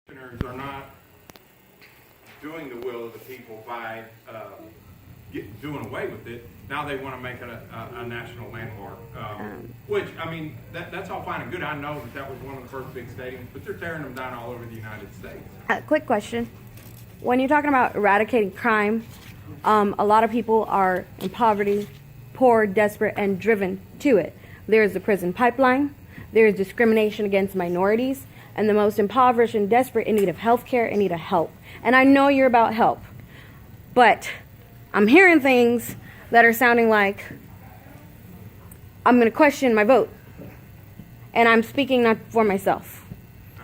Commissioners are not doing the will of the people by doing away with it. Now they want to make it a national landmark, which, I mean, that's all fine and good. I know that was one of the first big stadiums, but they're tearing them down all over the United States. Quick question. When you're talking about eradicating crime, a lot of people are in poverty, poor, desperate, and driven to it. There's the prison pipeline. There's discrimination against minorities, and the most impoverished and desperate in need of health care, in need of help. And I know you're about help, but I'm hearing things that are sounding like I'm going to question my vote. And I'm speaking not for myself.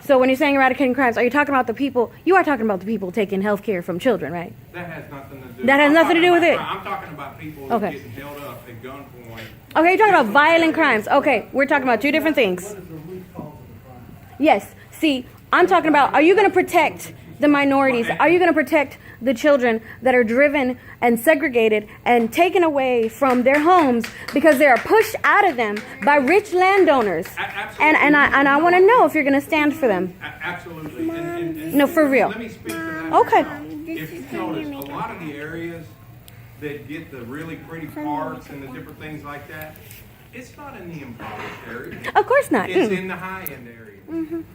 So when you're saying eradicating crimes, are you talking about the people? You are talking about the people taking health care from children, right? That has nothing to do. That has nothing to do with it. I'm talking about people Okay. getting held up at gunpoint. Okay, you're talking about violent crimes. Okay, we're talking about two different things. What is the root cause of the crime? Yes. See, I'm talking about, are you going to protect the minorities? Are you going to protect the children that are driven and segregated and taken away from their homes because they are pushed out of them by rich landowners? Absolutely. And I want to know if you're going to stand for them. Absolutely. And No, for real. Let me speak to that. Okay. Now. If you notice, a lot of the areas that get the really pretty parks and the different things like that, it's not in the impoverished areas. Of course not. It's in the high-end areas.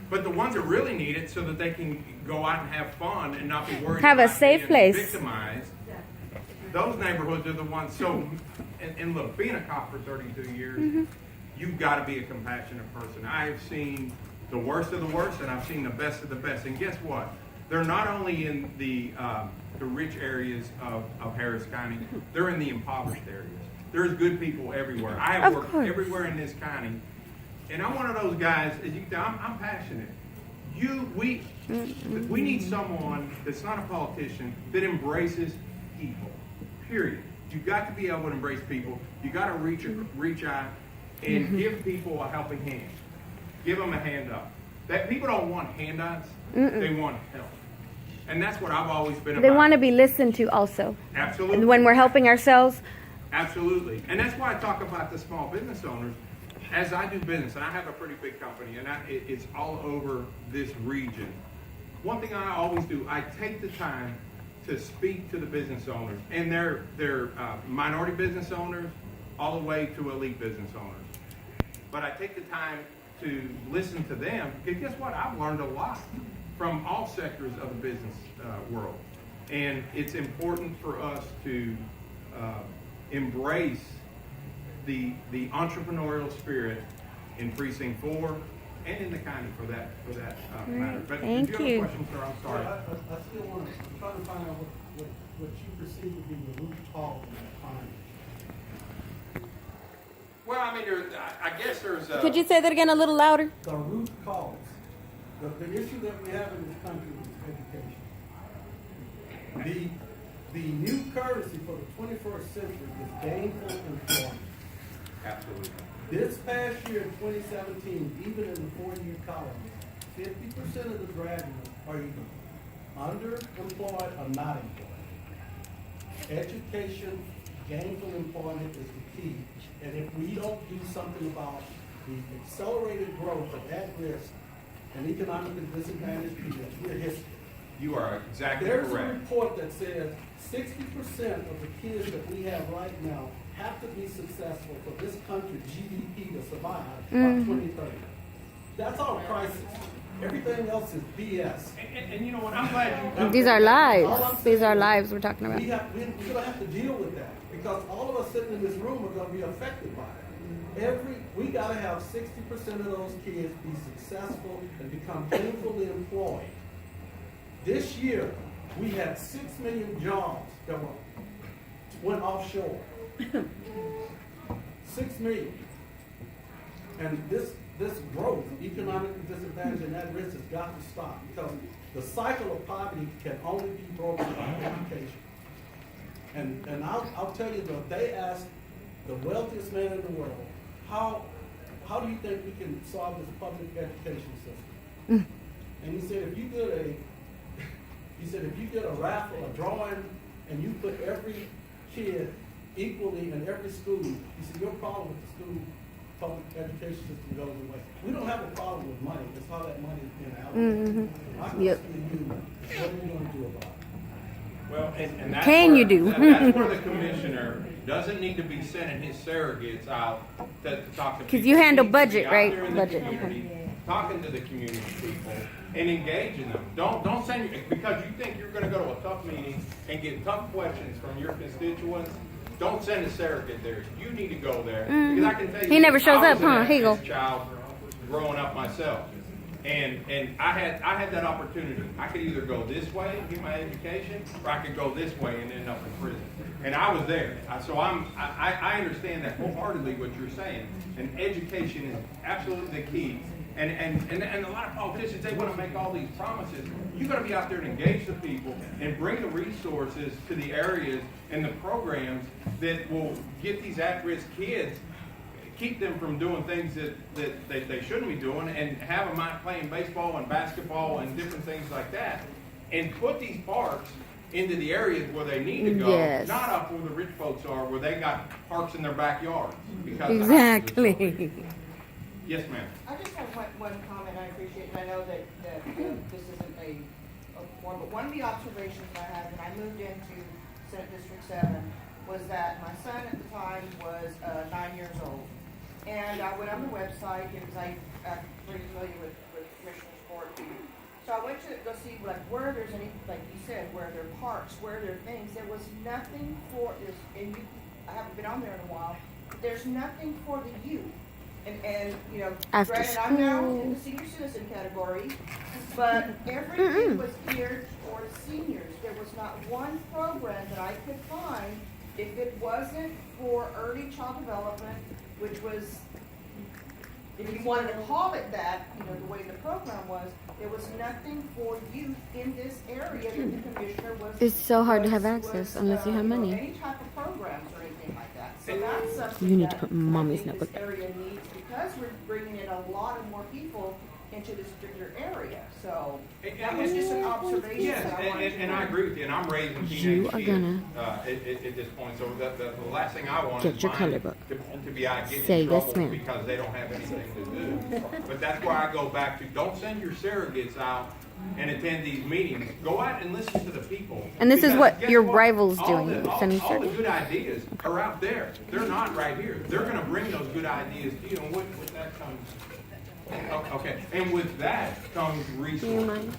But the ones that really need it so that they can go out and have fun and not be worried Have a about safe being place. victimized, those neighborhoods are the ones. So, and look, being a cop for 32 years, you've got to be a compassionate person. I have seen the worst of the worst, and I've seen the best of the best. And guess what? They're not only in the rich areas of Harris County, they're in the impoverished areas. There's good people everywhere. I have Of worked course. everywhere in this county, and I'm one of those guys. As you can tell, I'm passionate. We need someone that's not a politician that embraces people. Period. You've got to be able to embrace people. You got to reach out and give people a helping hand. Give them a hand up. That people don't want handouts. They want help. And that's what I've always been about. They want to be listened to also. Absolutely. And when we're helping ourselves, Absolutely. And that's why I talk about the small business owners. As I do business, and I have a pretty big company, and it's all over this region. One thing I always do, I take the time to speak to the business owners, and they're minority business owners all the way to elite business owners. But I take the time to listen to them, because guess what? I've learned a lot from all sectors of the business world. And it's important for us to embrace the entrepreneurial spirit in Precinct 4 and in the county for that matter. But Thank if you you. have a question, sir, I'm sorry. I still want to, I'm trying to find out what you perceive to be the root cause of that crime. Well, I mean, I guess there's could you say that again a little louder? The root cause. The issue that we have in this country is education. The new currency for the 21st century is gainful employment. Absolutely. This past year in 2017, even in the 4-year college, 50% of the graduates are either underemployed or not employed. Education, gainful employment is the key. And if we don't do something about the accelerated growth of at-risk and economically disadvantaged people, we're history. You are exactly There's a correct. report that says 60% of the kids that we have right now have to be successful for this country's GDP to survive by 2030. That's our crisis. Everything else is BS. And you know what? I'm glad you. These are All I'm lives. saying These are is lives we're talking about. we're going to have to deal with that because all of us sitting in this room are going to be affected by it. We got to have 60% of those kids be successful and become gainfully employed. This year, we had 6 million jobs that went offshore. 6 million. And this growth, economic disadvantage and that risk has got to stop because the cycle of poverty can only be broken by education. And I'll tell you that they asked the wealthiest man in the world, how do you think we can solve this public education system? And he said, if you did a raffle, a drawing, and you put every kid equally in every school, he said, your problem with the school public education system goes away. We don't have a problem with money, it's how that money is being allocated. My question Yep. to you, what are you gonna do about it? Well, and that's Can where, you do? That's where the commissioner doesn't need to be sending his surrogates out to talk to people. 'Cause you handle He needs to be budget, out right? there in the Budget, okay. community, talking to the community people and engaging them. Don't send your, because you think you're gonna go to a tough meeting and get tough questions from your constituents. Don't send a surrogate there. You need to go there. Because I can tell you. He never shows I was up, huh? an Here you go. at-risk child growing up myself. And I had that opportunity. I could either go this way and get my education, or I could go this way and end up in prison. And I was there. So I understand that wholeheartedly what you're saying. And education is absolutely the key. And a lot of politicians, they want to make all these promises. You got to be out there and engage the people and bring the resources to the areas and the programs that will get these at-risk kids, keep them from doing things that they shouldn't be doing, and have them out playing baseball and basketball and different things like that. And put these parks into the areas where they need to go, Yes. not up where the rich folks are, where they got parks in their backyards. Because Exactly. Yes, ma'am. I just have one comment I appreciate, and I know that this isn't a form, but one of the observations I had when I moved into Senate District 7 was that my son at the time was 9 years old. And I went on the website, because I'm pretty familiar with Commissioner's Court. So I went to go see, like, where there's any, like you said, where there are parks, where there are things. There was nothing for this, and I haven't been on there in a while, but there's nothing for the youth. And you know, After granted, I'm now school. in the senior citizen category, but everything was geared toward seniors. There was not one program that I could find, if it wasn't for early child development, which was, if you wanted to call it that, you know, the way the program was, there was nothing for youth in this area that the commissioner was. It's so hard to have was, access unless you have money. Any type of programs or anything like that. So that's something You need to that put mommy's I think notebook. this area needs, because we're bringing in a lot of more people into this particular area. So that was just an observation Yes, that I wanted to and I make. agree with you, and I'm raising You teenage are kids gonna at this point, so the last thing I want get is your mine color book. to be out getting Say in yes, trouble ma'am. because they don't have anything to do. But that's where I go back to, don't send your surrogates out and attend these meetings. Go out and listen to the people. And this is Because what guess your rival's All doing, the- sending all the surrogates. good ideas are out there. They're not right here. They're gonna bring those good ideas to you, and with that comes, okay, and with that comes resources.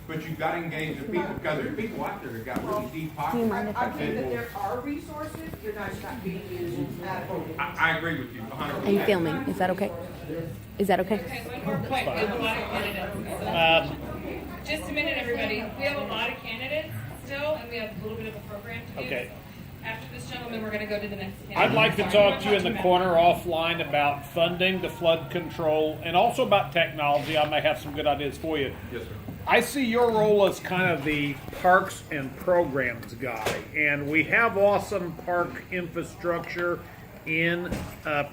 But you've got to engage the people, because there's people out there that got really deep pockets. I think that there are resources, they're not being used adequately. I agree with you 100%. Are you filming? Is that okay? Is that okay? Okay, one more point. We have a lot of candidates. Just a minute, everybody. We have a lot of candidates still, and we have a little bit of a program to do. Okay. After this gentleman, we're going to go to the next candidate. I'd like to Sorry, talk we're to you in the talking corner offline about funding the flood control and also about technology. I may have some good ideas for you. Yes, sir. I see your role as kind of the parks and programs guy, and we have awesome park infrastructure in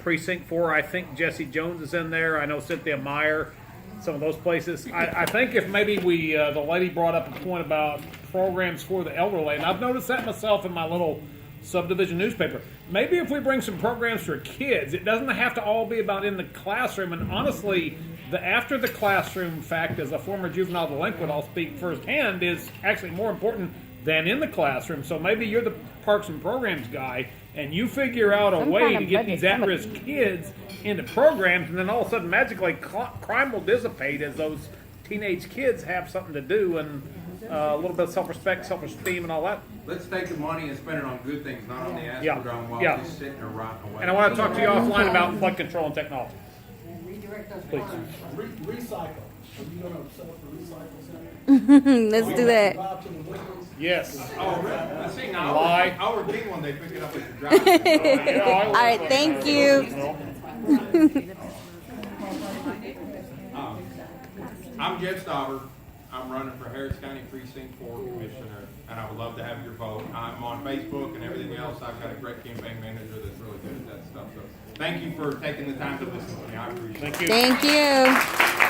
Precinct 4. I think Jesse Jones is in there. I know Cynthia Meyer, some of those places. I think if maybe we, the lady brought up a point about programs for the elderly, and I've noticed that myself in my little subdivision newspaper. Maybe if we bring some programs for kids, it doesn't have to all be about in the classroom. And honestly, the after the classroom fact, as a former juvenile delinquent, I'll speak firsthand, is actually more important than in the classroom. So maybe you're the parks and programs guy, and you figure out a Some way kind to of get budget these at-risk kids into programs, and then all of a sudden, magically, crime will dissipate as those teenage kids have something to do, and a little bit of self-respect, self-esteem, and all that. Let's take the money and spend it on good things, not on the Yeah, Astrodome while yeah. it's sitting there rotting away. And I want to talk to you offline about flood control and technology. Redirect those Please. funds. Recycle. Are you gonna set up a recycle center? Let's do that. Drive to the windows? Yes. Oh, really? Let's see, now, Lie. I would think when they pick it up at the drive. All right, thank you. I'm Jeff Stauber. I'm running for Harris County Precinct 4 Commissioner, and I would love to have your vote. I'm on Facebook and everything else. I've got a great campaign manager that's really good at that stuff. So thank you for taking the time to listen to me. I appreciate it. Thank you. Thank you.